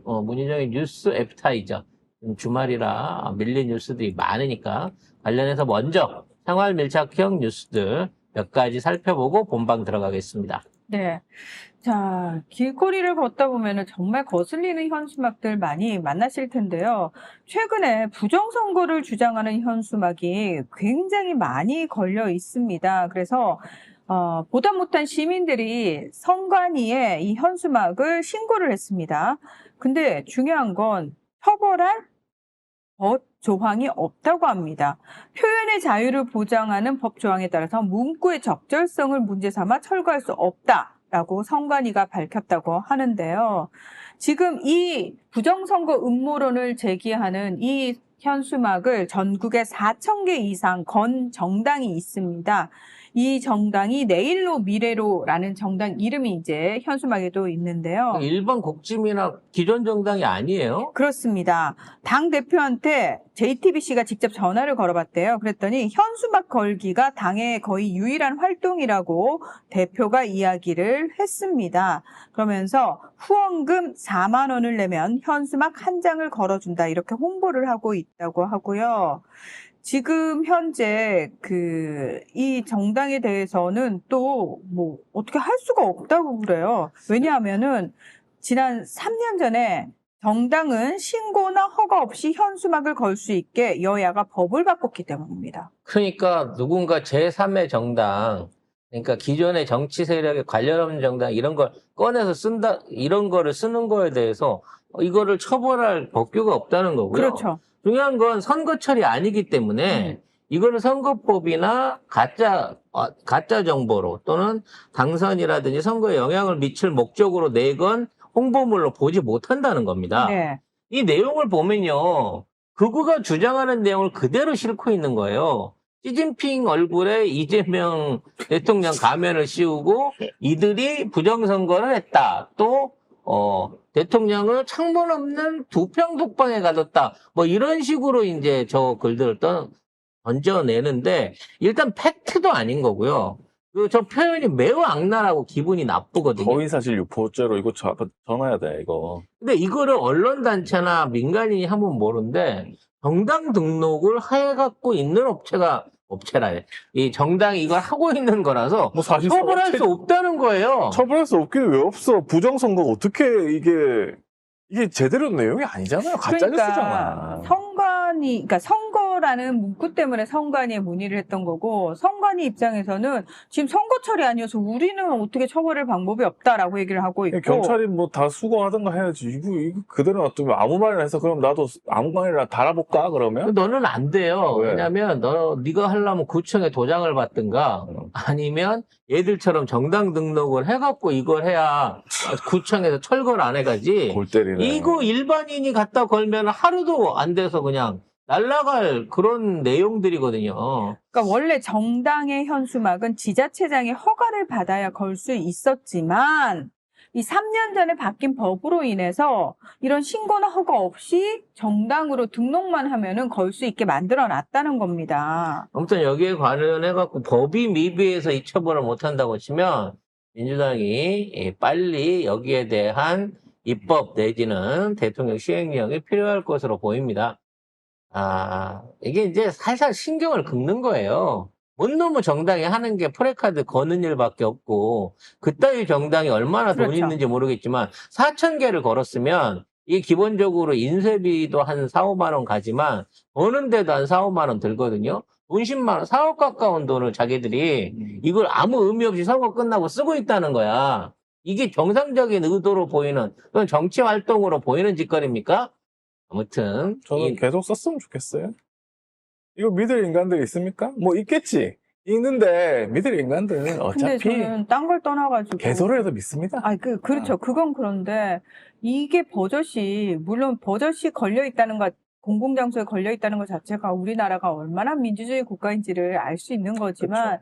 문희정의 뉴스 애프타이저. 주말이라 밀린 뉴스들이 많으니까 관련해서 먼저 생활 밀착형 뉴스들 몇 가지 살펴보고 본방 들어가겠습니다. 네. 자, 길거리를 걷다 보면은 정말 거슬리는 현수막들 많이 만나실 텐데요. 최근에 부정선거를 주장하는 현수막이 굉장히 많이 걸려 있습니다. 그래서 보다 못한 시민들이 선관위에 이 현수막을 신고를 했습니다. 근데 중요한 건 처벌할 법 조항이 없다고 합니다. 표현의 자유를 보장하는 법 조항에 따라서 문구의 적절성을 문제 삼아 철거할 수 없다라고 선관위가 밝혔다고 하는데요. 지금 이 부정선거 음모론을 제기하는 이 현수막을 전국에 4,000개 이상 건 정당이 있습니다. 이 정당이 내일로 미래로라는 정당 이름이 이제 현수막에도 있는데요. 일반 국짐이나 기존 정당이 아니에요? 그렇습니다. 당 대표한테 JTBC가 직접 전화를 걸어봤대요. 그랬더니 현수막 걸기가 당의 거의 유일한 활동이라고 대표가 이야기를 했습니다. 그러면서 후원금 4만 원을 내면 현수막 한 장을 걸어준다 이렇게 홍보를 하고 있다고 하고요. 지금 현재 이 정당에 대해서는 또 뭐 어떻게 할 수가 없다고 그래요. 왜냐하면은 지난 3년 전에 정당은 신고나 허가 없이 현수막을 걸 수 있게 여야가 법을 바꿨기 때문입니다. 그러니까 누군가 제3의 정당, 그러니까 기존의 정치 세력에 관련 없는 정당 이런 걸 꺼내서 쓴다, 이런 거를 쓰는 거에 대해서 이거를 처벌할 법규가 없다는 거고요. 그렇죠. 중요한 건 선거철이 아니기 때문에 이거를 선거법이나 가짜 정보로 또는 당선이라든지 선거에 영향을 미칠 목적으로 내건 홍보물로 보지 못한다는 겁니다. 네. 이 내용을 보면요. 극우가 주장하는 내용을 그대로 싣고 있는 거예요. 시진핑 얼굴에 이재명 대통령 가면을 씌우고 이들이 부정선거를 했다. 또 대통령을 창문 없는 두평 독방에 가뒀다. 뭐 이런 식으로 이제 저 글들을 던져내는데 일단 팩트도 아닌 거고요. 저 표현이 매우 악랄하고 기분이 나쁘거든요. 허위사실 유포죄로 이거 전화해야 돼, 이거. 근데 이거를 언론단체나 민간인이 하면 모르는데 정당 등록을 해갖고 있는 이 정당이 이걸 하고 있는 거라서 뭐 사실 처벌할 수 없다는 거예요. 처벌할 수 없긴 왜 없어? 부정선거가 어떻게 이게 제대로 내용이 아니잖아요. 가짜뉴스잖아. 그러니까 선거라는 문구 때문에 선관위에 문의를 했던 거고, 선관위 입장에서는 지금 선거철이 아니어서 우리는 어떻게 처벌할 방법이 없다라고 얘기를 하고 있고. 경찰이 뭐 다 수거하든가 해야지. 이거 그대로 놔두면 아무 말이나 해서 그럼 나도 아무 말이나 달아볼까 그러면? 너는 안 돼요. 왜? 왜냐면 네가 하려면 구청에 도장을 받든가 아니면 얘들처럼 정당 등록을 해갖고 이걸 해야 구청에서 철거를 안 해가지. 골 때리네. 이거 일반인이 갖다 걸면 하루도 안 돼서 그냥 날아갈 그런 내용들이거든요. 그러니까 원래 정당의 현수막은 지자체장의 허가를 받아야 걸 수 있었지만 이 3년 전에 바뀐 법으로 인해서 이런 신고나 허가 없이 정당으로 등록만 하면은 걸 수 있게 만들어 놨다는 겁니다. 아무튼 여기에 관련해갖고 법이 미비해서 이 처벌을 못한다고 치면 민주당이 빨리 여기에 대한 입법 내지는 대통령 시행령이 필요할 것으로 보입니다. 이게 이제 살살 신경을 긁는 거예요. 뭔 놈의 정당이 하는 게 프레카드 거는 일밖에 없고, 그따위 정당이 얼마나 돈이 그렇죠. 있는지 모르겠지만, 4,000개를 걸었으면, 이게 기본적으로 인쇄비도 한 4, 5만 원 가지만, 버는데도 한 4, 5만 원 들거든요? 돈 10만 원, 4억 가까운 돈을 자기들이 이걸 아무 의미 없이 선거 끝나고 쓰고 있다는 거야. 이게 정상적인 의도로 보이는, 그건 정치 활동으로 보이는 짓거리입니까? 아무튼. 저는 계속 썼으면 좋겠어요. 이거 믿을 인간들 있습니까? 뭐 있겠지. 있는데 믿을 인간들은 근데 어차피 저는 딴 걸 떠나가지고. 개소를 해서 믿습니다. 그렇죠. 그건 그런데 이게 물론 버젓이 걸려있다는 것, 공공장소에 걸려있다는 것 자체가 우리나라가 얼마나 민주주의 국가인지를 알 수 있는 거지만,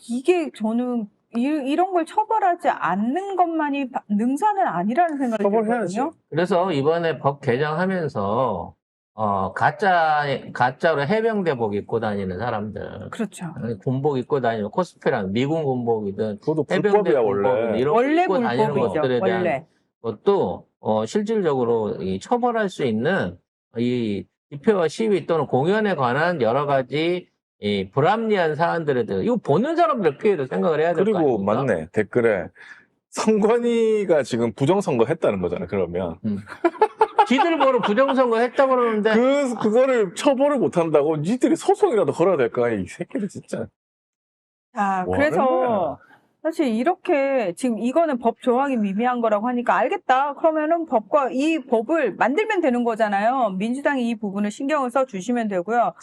이게 저는 이런 걸 처벌하지 않는 것만이 능사는 아니라는 생각이 처벌해야지. 들거든요. 그래서 이번에 법 개정하면서 가짜로 해병대복 입고 다니는 사람들, 그렇죠. 군복 입고 다니는 코스프레라는 미군 군복이든 그것도 해병대 불법이야 군복이든 원래. 이런 거 원래 입고 다니는 불법이죠. 것들에 대한 원래. 것도 실질적으로 이 처벌할 수 있는 이 집회와 시위 또는 공연에 관한 여러 가지 이 불합리한 사안들에 대해서 이거 보는 사람들 피해도 생각을 해야 될 거 그리고 아닙니까? 맞네. 댓글에 선관위가 지금 부정선거 했다는 거잖아, 그러면. 지들 뭐로 부정선거 했다 그러는데 그거를 처벌을 못 한다고 니들이 소송이라도 걸어야 될 거 아니야, 이 새끼들 진짜. 자, 뭐 하는 그래서 거야? 사실 이렇게 지금 이거는 법 조항이 미비한 거라고 하니까 알겠다. 그러면은 법과 이 법을 만들면 되는 거잖아요. 민주당이 이 부분을 신경을 써 주시면 되고요.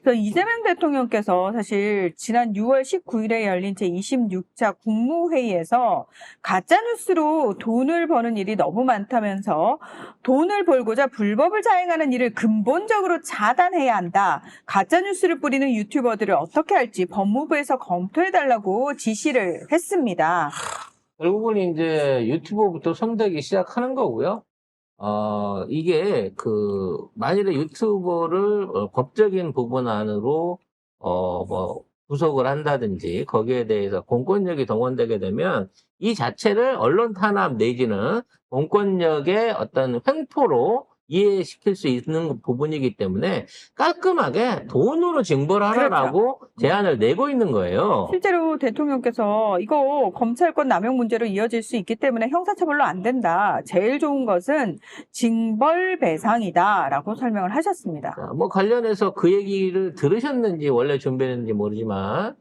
그래서 이재명 대통령께서 사실 지난 6월 19일에 열린 제26차 국무회의에서 가짜뉴스로 돈을 버는 일이 너무 많다면서 돈을 벌고자 불법을 자행하는 일을 근본적으로 차단해야 한다. 가짜뉴스를 뿌리는 유튜버들을 어떻게 할지 법무부에서 검토해달라고 지시를 했습니다. 결국은 이제 유튜버부터 손대기 시작하는 거고요. 이게 만일에 유튜버를 법적인 부분 안으로 뭐 구속을 한다든지 거기에 대해서 공권력이 동원되게 되면 이 자체를 언론 탄압 내지는 공권력의 어떤 횡포로 이해시킬 수 있는 부분이기 때문에 깔끔하게 돈으로 징벌을 하라라고 제안을 내고 있는 거예요. 실제로 대통령께서 이거 검찰권 남용 문제로 이어질 수 있기 때문에 형사처벌로 안 된다. 제일 좋은 것은 징벌배상이다라고 설명을 하셨습니다. 자, 뭐 관련해서 그 얘기를 들으셨는지 원래 준비했는지 모르지만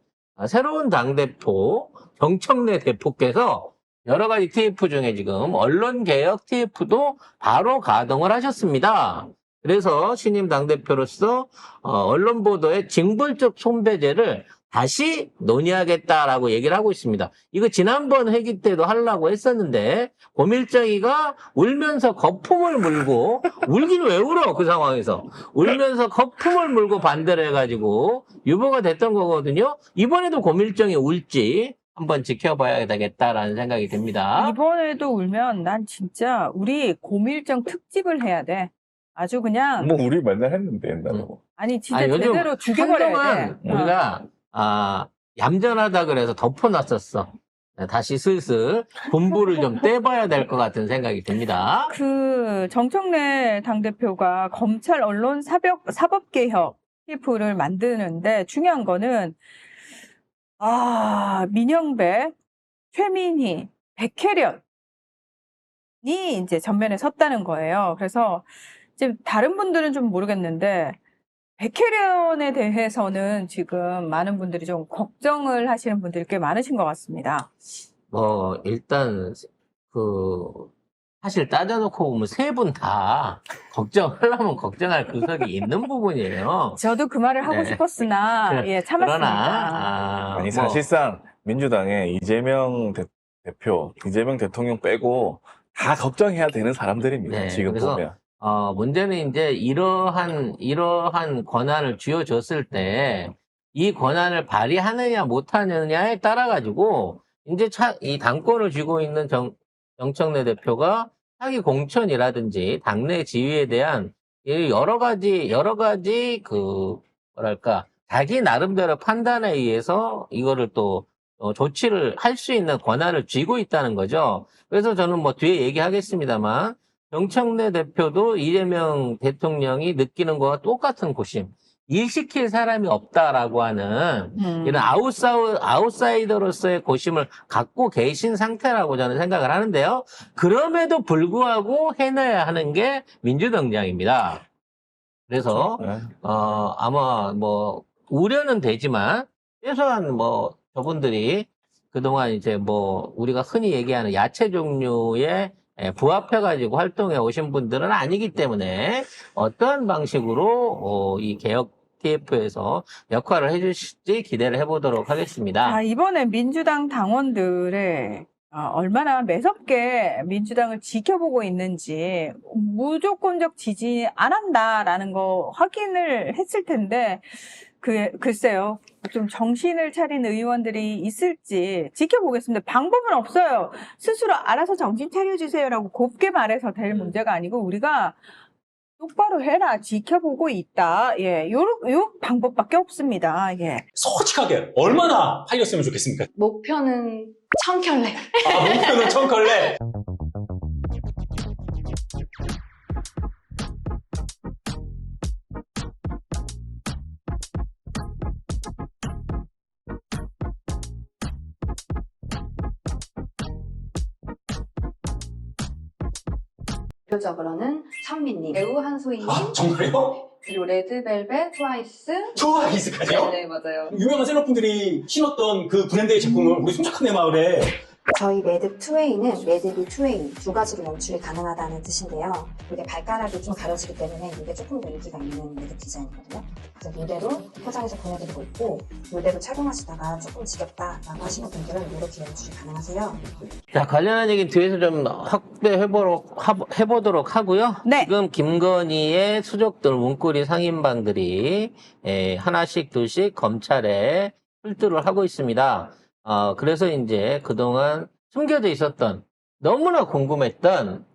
새로운 당대표 정청래 대표께서 여러 가지 TF 중에 지금 언론개혁 TF도 바로 가동을 하셨습니다. 그래서 신임 당대표로서 언론 보도의 징벌적 손배제를 다시 논의하겠다라고 얘기를 하고 있습니다. 이거 지난번 회기 때도 하려고 했었는데 고밀정이가 울면서 거품을 물고 울긴 왜 울어 그 상황에서 울면서 거품을 물고 반대를 해가지고 유보가 됐던 거거든요. 이번에도 고밀정이 울지 한번 지켜봐야 되겠다라는 생각이 듭니다. 이번에도 울면 난 진짜 우리 고밀정 특집을 해야 돼. 아주 그냥 뭐 우리 맨날 했는데 옛날에. 아니 진짜 아니, 요즘 제대로 죽여버려야 돼. 한동안 우리가 얌전하다 그래서 덮어놨었어. 다시 슬슬 분부를 좀 떼봐야 될 것 같은 생각이 듭니다. 그 정청래 당대표가 검찰 언론 사법개혁 TF를 만드는데 중요한 거는 민영배, 최민희, 백혜련이 이제 전면에 섰다는 거예요. 그래서 이제 다른 분들은 좀 모르겠는데 백혜련에 대해서는 지금 많은 분들이 좀 걱정을 하시는 분들이 꽤 많으신 것 같습니다. 일단 사실 따져놓고 보면 세 분 다 걱정하려면 걱정할 구석이 있는 부분이에요. 저도 그 말을 하고 네. 싶었으나 참았습니다. 그러나 아니, 사실상 민주당의 이재명 대표, 이재명 대통령 빼고 다 걱정해야 되는 사람들입니다. 네, 지금 그래서 보면. 문제는 이제 이러한 권한을 쥐어줬을 때 이 권한을 발휘하느냐 못하느냐에 따라 가지고 이제 이 당권을 쥐고 있는 정청래 대표가 차기 공천이라든지 당내 지위에 대한 여러 가지 자기 나름대로 판단에 의해서 이거를 또 조치를 할 수 있는 권한을 쥐고 있다는 거죠. 그래서 저는 뭐 뒤에 얘기하겠습니다만 정청래 대표도 이재명 대통령이 느끼는 거와 똑같은 고심. 일시킬 사람이 없다라고 하는 이런 아웃사이더로서의 고심을 갖고 계신 상태라고 저는 생각을 하는데요. 그럼에도 불구하고 해내야 하는 게 민주당장입니다. 그래서 네. 아마 뭐 우려는 되지만 최소한 뭐 저분들이 그동안 이제 뭐 우리가 흔히 얘기하는 야채 종류의 부합해가지고 활동해 오신 분들은 아니기 때문에 어떠한 방식으로 이 개혁 TF에서 역할을 해주실지 기대를 해보도록 하겠습니다. 이번에 민주당 당원들의 얼마나 매섭게 민주당을 지켜보고 있는지 무조건적 지지 안 한다라는 거 확인을 했을 텐데 글쎄요. 좀 정신을 차린 의원들이 있을지 지켜보겠습니다. 방법은 없어요. 스스로 알아서 정신 차려주세요라고 곱게 말해서 될 문제가 아니고 우리가 똑바로 해라. 지켜보고 있다. 요 방법밖에 없습니다. 솔직하게 얼마나 팔렸으면 좋겠습니까? 목표는 청켤레. 목표는 청컬레. 대표적으로는 천민님, 배우 한소희님, 아, 정말요? 그리고 레드벨벳, 트와이스. 트와이스까지요? 네, 맞아요. 유명한 셀럽분들이 신었던 그 브랜드의 제품을 우리 손착한 내 마을에 저희 매듭 투웨이는 매듭이 투웨이 두 가지로 연출이 가능하다는 뜻인데요. 이게 발가락이 좀 가려지기 때문에 이게 조금 더 인기가 있는 매듭 디자인이거든요. 그래서 이대로 포장해서 보내드리고 있고 이대로 착용하시다가 조금 지겹다라고 하시는 분들은 이렇게 연출이 가능하세요. 자, 관련한 얘기는 뒤에서 좀 해보도록 하고요. 네. 지금 김건희의 수족들 문고리 상인방들이 하나씩 둘씩 검찰에 출두를 하고 있습니다. 그래서 이제 그동안 숨겨져 있었던 너무나 궁금했던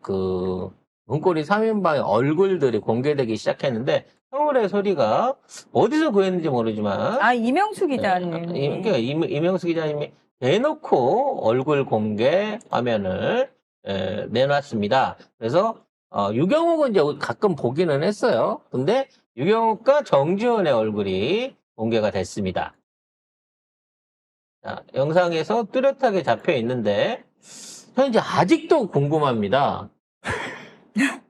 그 문고리 3인방의 얼굴들이 공개되기 시작했는데 서울의 소리가 어디서 구했는지 모르지만 아, 이명수 기자님. 그러니까 이명수 기자님이 대놓고 얼굴 공개 화면을 내놨습니다. 그래서 유경옥은 이제 가끔 보기는 했어요. 근데 유경옥과 정지원의 얼굴이 공개가 됐습니다. 자, 영상에서 뚜렷하게 잡혀 있는데 저는 이제 아직도 궁금합니다.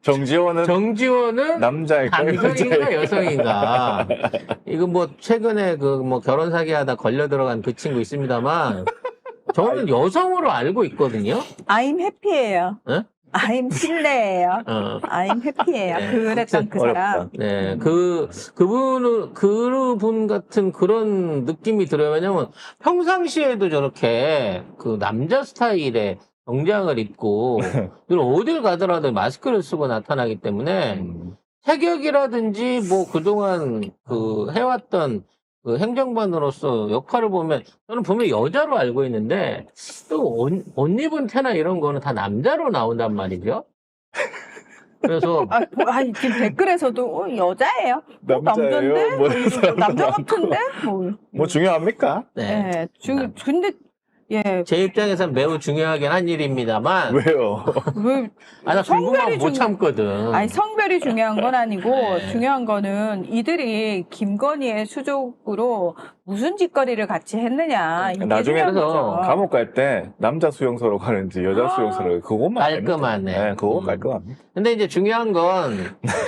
정지원은 남자일까요? 남성인가 여성인가? 이거 뭐 최근에 그 뭐 결혼 사기하다 걸려 들어간 그 친구 있습니다만 저는 여성으로 알고 있거든요. I'm happy예요. 응? I'm 실내예요. I'm happy예요. 네, 그랬던 그 사람. 어렵다. 네, 그분 같은 그런 느낌이 들어요. 왜냐면 평상시에도 저렇게 그 남자 스타일의 정장을 입고 그리고 어딜 가더라도 마스크를 쓰고 나타나기 때문에 체격이라든지 뭐 그동안 그 해왔던 그 행정관으로서 역할을 보면 저는 분명히 여자로 알고 있는데 또 옷 입은 태나 이런 거는 다 남자로 나온단 말이죠. 그래서 지금 댓글에서도 여자예요. 남자예요? 남자인데? 뭐 남자 같은데? 뭐 중요합니까? 네. 근데 예. 제 입장에서는 매우 중요하긴 한 일입니다만 왜요? 왜 나 궁금하면 못 성별이 참거든. 아니 성별이 중요한 건 아니고 네. 중요한 거는 이들이 김건희의 수족으로 무슨 짓거리를 같이 했느냐. 이게 나중에 중요한 거죠. 감옥 갈 때 남자 수용소로 가는지 여자 수용소로 그것만 깔끔하네. 알면 돼. 네, 그거 깔끔합니다. 근데 이제 중요한 건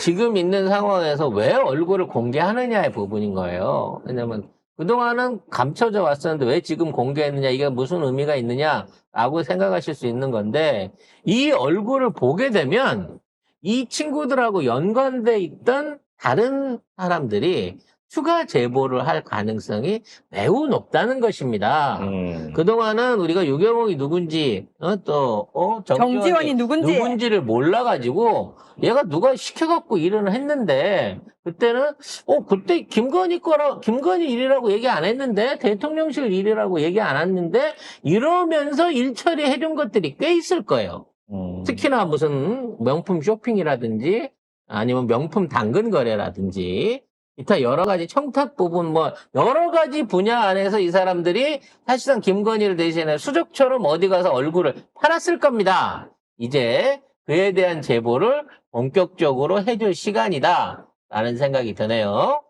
지금 있는 상황에서 왜 얼굴을 공개하느냐의 부분인 거예요. 왜냐면 그동안은 감춰져 왔었는데 왜 지금 공개했느냐, 이게 무슨 의미가 있느냐라고 생각하실 수 있는 건데 이 얼굴을 보게 되면 이 친구들하고 연관돼 있던 다른 사람들이 추가 제보를 할 가능성이 매우 높다는 것입니다. 그동안은 우리가 유경옥이 누군지, 정지원이 누군지를 몰라가지고, 얘가 누가 시켜갖고 일을 했는데, 그때는, 그때 김건희 일이라고 얘기 안 했는데, 대통령실 일이라고 얘기 안 했는데, 이러면서 일 처리해준 것들이 꽤 있을 거예요. 특히나 무슨 명품 쇼핑이라든지, 아니면 명품 당근 거래라든지, 기타 여러 가지 청탁 부분 뭐 여러 가지 분야 안에서 이 사람들이 사실상 김건희를 대신해 수족처럼 어디 가서 얼굴을 팔았을 겁니다. 이제 그에 대한 제보를 본격적으로 해줄 시간이다 라는 생각이 드네요.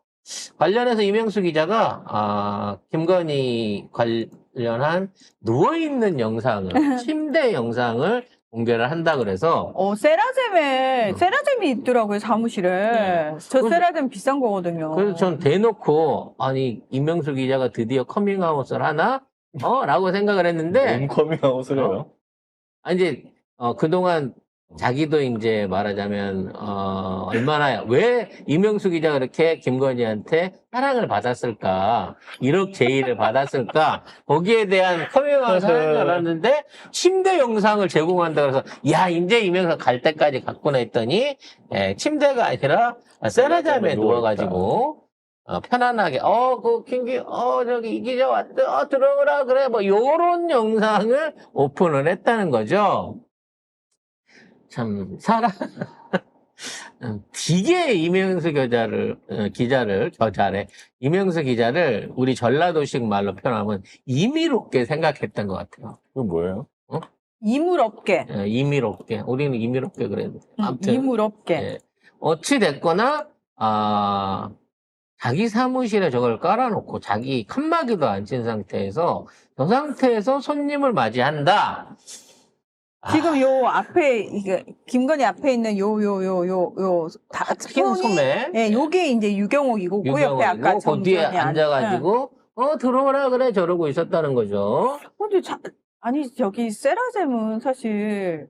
관련해서 이명수 기자가 김건희 관련한 누워있는 영상을 침대 영상을 공개를 한다 그래서 세라젬이 있더라고요, 사무실에. 저 그래서- 세라젬 비싼 거거든요. 그래서 전 대놓고 아니 이명수 기자가 드디어 커밍아웃을 하나? 라고 생각을 했는데 몸 커밍아웃을 해요. 이제 그동안 자기도 이제 말하자면 얼마나 왜 이명수 기자가 그렇게 김건희한테 사랑을 받았을까 1억 제의를 받았을까 거기에 대한 커밍아웃을 하는 줄 알았는데 침대 영상을 제공한다 그래서 야 이제 이명수 갈 때까지 갔구나 했더니 침대가 아니라 세라잠에 누워가지고 편안하게 저기 이 기자 왔다 들어오라 그래 뭐 요런 영상을 오픈을 했다는 거죠. 참 되게 이명수 기자를 우리 전라도식 말로 표현하면 임의롭게 생각했던 것 같아요. 그게 뭐예요? 이물업계. 임의롭게. 우리는 임의롭게 그랬는데. 아무튼 이물업계. 어찌 됐거나 자기 사무실에 저걸 깔아놓고 자기 칸막이도 안 친 상태에서 저 상태에서 손님을 맞이한다. 지금 요 앞에 이게 김건희 앞에 있는 요 다 흰 소매. 예, 요게 이제 유경옥이고 그 옆에 아까 그 뒤에 정전이 앉아가지고 들어오라 그래 저러고 있었다는 거죠. 근데 아니 저기 세라젬은 사실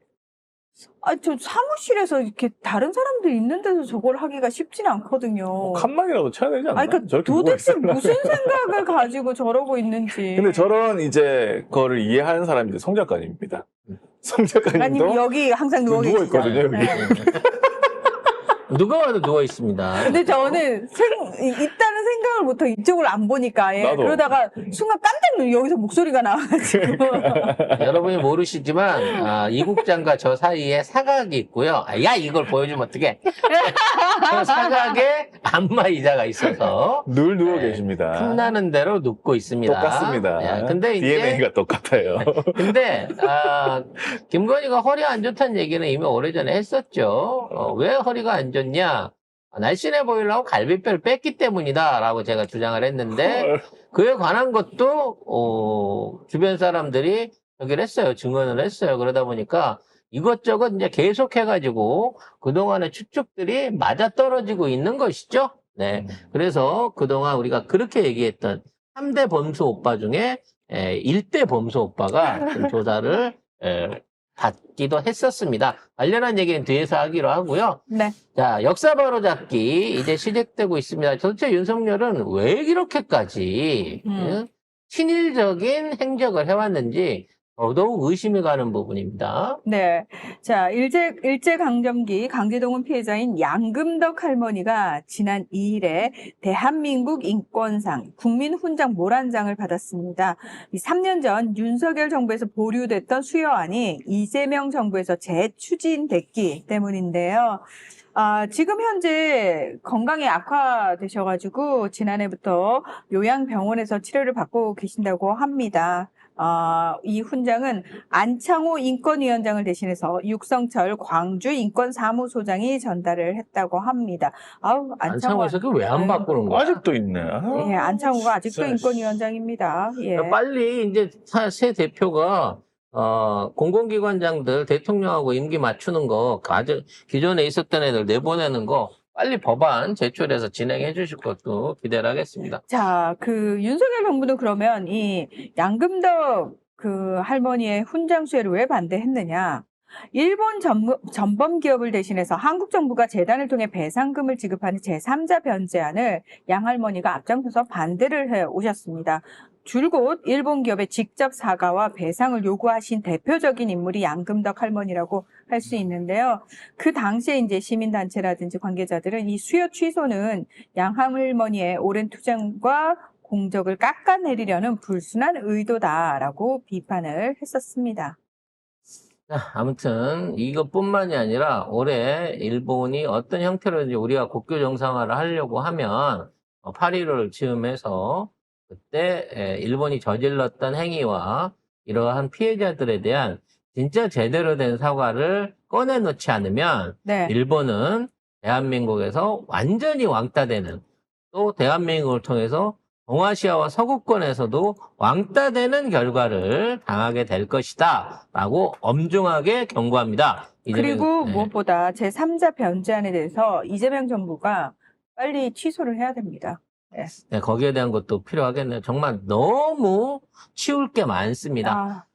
저 사무실에서 이렇게 다른 사람들 있는 데서 저걸 하기가 쉽진 않거든요. 뭐 칸막이라도 쳐야 되지 않나? 아니 그러니까 저렇게 누워 도대체 있으려면. 무슨 생각을 가지고 저러고 있는지. 근데 저런 이제 거를 이해하는 사람이 이제 송 작가님입니다. 송 작가님도 아니 여기 항상 누워 누워 계시잖아요. 있거든요. 여기. 누가 와도 누워 있습니다. 근데 저는 있다는 생각을 못하고 이쪽을 안 보니까 나도. 그러다가 순간 깜짝 여기서 목소리가 나와가지고 여러분이 모르시지만 이국장과 저 사이에 사각이 있고요. 야 이걸 보여주면 어떡해. 저 사각에 안마의자가 있어서 늘 누워 계십니다. 틈나는 대로 눕고 있습니다. 똑같습니다. 예, 근데 이제 DNA가 똑같아요. 근데 김건희가 허리 안 좋다는 얘기는 이미 오래전에 했었죠. 왜 허리가 안 좋냐? 날씬해 보이려고 갈비뼈를 뺐기 때문이다라고 제가 주장을 했는데 그에 관한 것도 주변 사람들이 얘기를 했어요. 증언을 했어요. 그러다 보니까 이것저것 이제 계속해가지고 그동안의 추측들이 맞아떨어지고 있는 것이죠. 네. 그래서 그동안 우리가 그렇게 얘기했던 3대 범수 오빠 중에 1대 범수 오빠가 좀 조사를 받기도 했었습니다. 관련한 얘기는 뒤에서 하기로 하고요. 네. 자, 역사 바로잡기 이제 시작되고 있습니다. 도대체 윤석열은 왜 이렇게까지 친일적인 행적을 해왔는지 더더욱 의심이 가는 부분입니다. 네. 자, 일제강점기 강제동원 피해자인 양금덕 할머니가 지난 2일에 대한민국 인권상 국민훈장 모란장을 받았습니다. 3년 전 윤석열 정부에서 보류됐던 수여안이 이재명 정부에서 재추진됐기 때문인데요. 지금 현재 건강이 악화되셔가지고 지난해부터 요양병원에서 치료를 받고 계신다고 합니다. 이 훈장은 안창호 인권위원장을 대신해서 육성철 광주 인권사무소장이 전달을 했다고 합니다. 안창호에서 그 왜 안 바꾸는 거야? 아직도 있네. 예, 안창호가 아직도 진짜. 인권위원장입니다. 예. 빨리 이제 새 대표가 공공기관장들 대통령하고 임기 맞추는 거, 기존에 있었던 애들 내보내는 거 빨리 법안 제출해서 진행해 주실 것도 기대를 하겠습니다. 자, 윤석열 정부는 그러면 이 양금덕 할머니의 훈장 수여를 왜 반대했느냐? 일본 전범 기업을 대신해서 한국 정부가 재단을 통해 배상금을 지급하는 제3자 변제안을 양 할머니가 앞장서서 반대를 해 오셨습니다. 줄곧 일본 기업에 직접 사과와 배상을 요구하신 대표적인 인물이 양금덕 할머니라고 할 수 있는데요. 그 당시에 이제 시민단체라든지 관계자들은 이 수여 취소는 양 할머니의 오랜 투쟁과 공적을 깎아내리려는 불순한 의도다라고 비판을 했었습니다. 자, 아무튼 이것뿐만이 아니라 올해 일본이 어떤 형태로든지 우리가 국교 정상화를 하려고 하면 8.15를 즈음해서 그때 일본이 저질렀던 행위와 이러한 피해자들에 대한 진짜 제대로 된 사과를 꺼내놓지 않으면 네. 일본은 대한민국에서 완전히 왕따되는, 또 대한민국을 통해서 동아시아와 서구권에서도 왕따되는 결과를 당하게 될 것이다 라고 엄중하게 경고합니다. 그리고 무엇보다 제3자 변제안에 대해서 이재명 정부가 빨리 취소를 해야 됩니다. 네, 거기에 대한 것도 필요하겠네요. 정말 너무 치울 게 많습니다.